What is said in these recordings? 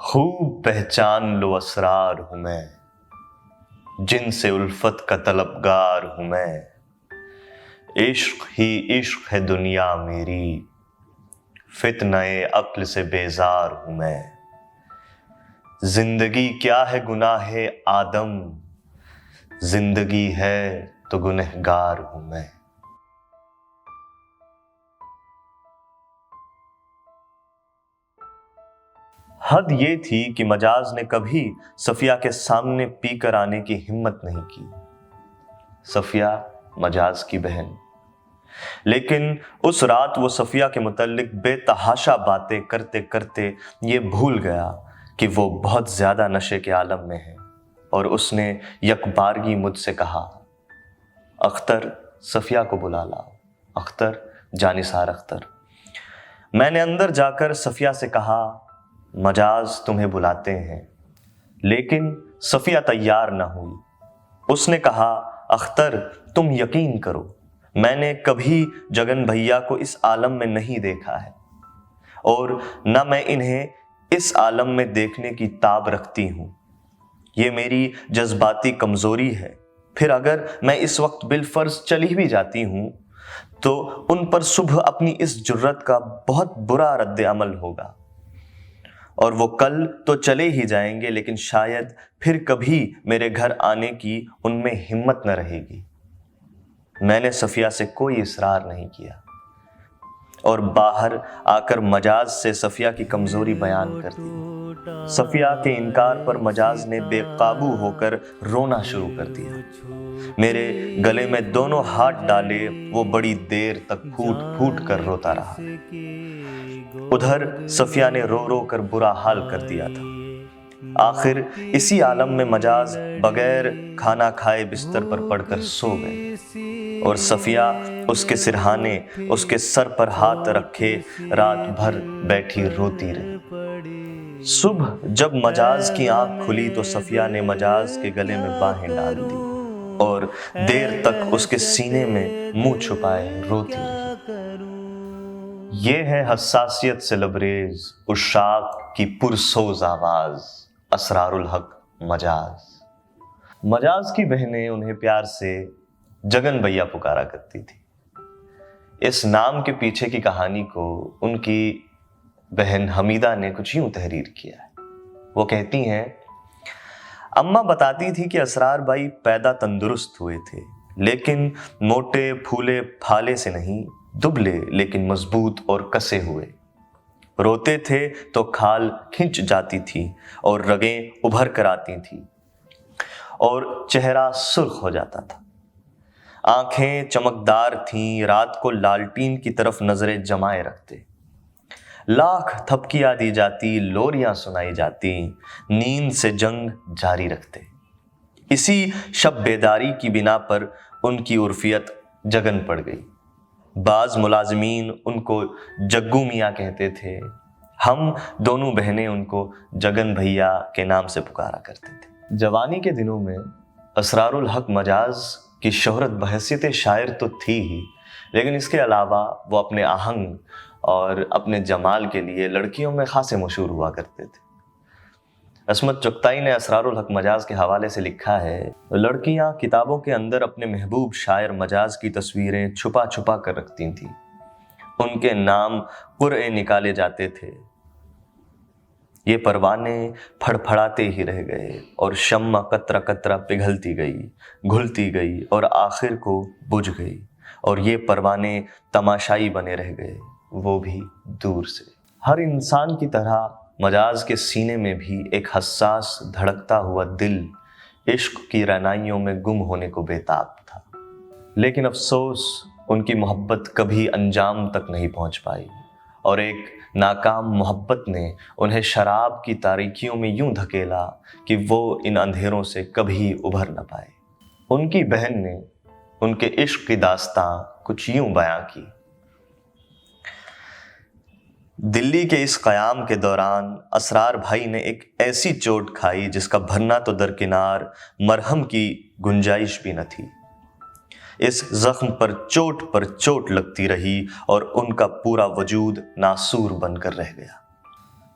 خوب پہچان لو اسرار ہوں میں، جن سے الفت کا طلبگار ہوں میں۔ عشق ہی عشق ہے دنیا میری، فتنہ عقل سے بیزار ہوں میں۔ زندگی کیا ہے گناہ آدم، زندگی ہے تو گنہگار ہوں میں۔ حد یہ تھی کہ مجاز نے کبھی صفیہ کے سامنے پی کر آنے کی ہمت نہیں کی۔ صفیہ مجاز کی بہن، لیکن اس رات وہ صفیہ کے متعلق بے تحاشا باتیں کرتے کرتے یہ بھول گیا کہ وہ بہت زیادہ نشے کے عالم میں ہے، اور اس نے یک بارگی مجھ سے کہا، اختر صفیہ کو بلا لاؤ، اختر جانثار اختر۔ میں نے اندر جا کر صفیہ سے کہا، مجاز تمہیں بلاتے ہیں، لیکن صفیہ تیار نہ ہوئی۔ اس نے کہا، اختر تم یقین کرو، میں نے کبھی جگن بھیا کو اس عالم میں نہیں دیکھا ہے، اور نہ میں انہیں اس عالم میں دیکھنے کی تاب رکھتی ہوں۔ یہ میری جذباتی کمزوری ہے، پھر اگر میں اس وقت بالفرض چلی بھی جاتی ہوں تو ان پر صبح اپنی اس جرت کا بہت برا رد عمل ہوگا، اور وہ کل تو چلے ہی جائیں گے، لیکن شاید پھر کبھی میرے گھر آنے کی ان میں ہمت نہ رہے گی۔ میں نے صفیہ سے کوئی اصرار نہیں کیا، اور باہر آ کر مجاز سے صفیہ کی کمزوری بیان کر دی۔ صفیہ کے انکار پر مجاز نے بے قابو ہو کر رونا شروع کر دیا۔ میرے گلے میں دونوں ہاتھ ڈالے وہ بڑی دیر تک پھوٹ پھوٹ کر روتا رہا۔ ادھر صفیہ نے رو رو کر برا حال کر دیا تھا۔ آخر اسی عالم میں مجاز بغیر کھانا کھائے بستر پر پڑ کر سو گئے، اور صفیہ اس کے سرہانے اس کے سر پر ہاتھ رکھے رات بھر بیٹھی روتی رہی۔ صبح جب مجاز کی آنکھ کھلی تو صفیہ نے مجاز کے گلے میں باہیں ڈال دی، اور دیر تک اس کے سینے میں منہ چھپائے روتی رہی۔ یہ ہے حساسیت سے لبریز عشاق کی پرسوز آواز، اسرار الحق مجاز۔ مجاز کی بہنیں انہیں پیار سے جگن بھیا پکارا کرتی تھی۔ اس نام کے پیچھے کی کہانی کو ان کی بہن حمیدہ نے کچھ یوں تحریر کیا ہے۔ وہ کہتی ہیں، اماں بتاتی تھی کہ اسرار بھائی پیدا تندرست ہوئے تھے، لیکن موٹے پھولے پھالے سے نہیں، دبلے لیکن مضبوط اور کسے ہوئے۔ روتے تھے تو کھال کھنچ جاتی تھی اور رگیں ابھر کر آتی تھی، اور چہرہ سرخ ہو جاتا تھا۔ آنکھیں چمکدار تھیں، رات کو لالٹین کی طرف نظریں جمائے رکھتے۔ لاکھ تھپکیاں دی جاتی، لوریاں سنائی جاتی، نیند سے جنگ جاری رکھتے۔ اسی شب بیداری کی بنا پر ان کی عرفیت جگن پڑ گئی۔ بعض ملازمین ان کو جگو میاں کہتے تھے۔ ہم دونوں بہنیں ان کو جگن بھیا کے نام سے پکارا کرتے تھے۔ جوانی کے دنوں میں اسرار الحق مجاز کی شہرت بحیثیت شاعر تو تھی ہی، لیکن اس کے علاوہ وہ اپنے آہنگ اور اپنے جمال کے لیے لڑکیوں میں خاصے مشہور ہوا کرتے تھے۔ عصمت چغتائی نے اسرار الحق مجاز کے حوالے سے لکھا ہے، لڑکیاں کتابوں کے اندر اپنے محبوب شاعر مجاز کی تصویریں چھپا چھپا کر رکھتی تھیں۔ ان کے نام قرعے نکالے جاتے تھے۔ یہ پروانے پھڑ پھڑاتے ہی رہ گئے، اور شمع قطرہ قطرہ پگھلتی گئی، گھلتی گئی، اور آخر کو بجھ گئی، اور یہ پروانے تماشائی بنے رہ گئے، وہ بھی دور سے۔ ہر انسان کی طرح مجاز کے سینے میں بھی ایک حساس دھڑکتا ہوا دل عشق کی رعنائیوں میں گم ہونے کو بےتاب تھا، لیکن افسوس ان کی محبت کبھی انجام تک نہیں پہنچ پائی، اور ایک ناکام محبت نے انہیں شراب کی تاریکیوں میں یوں دھکیلا کہ وہ ان اندھیروں سے کبھی ابھر نہ پائے۔ ان کی بہن نے ان کے عشق کی داستاں کچھ یوں بیان کی، دلی کے اس قیام کے دوران اسرار بھائی نے ایک ایسی چوٹ کھائی جس کا بھرنا تو درکنار، مرہم کی گنجائش بھی نہ تھی۔ اس زخم پر چوٹ لگتی رہی، اور ان کا پورا وجود ناسور بن کر رہ گیا۔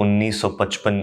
1955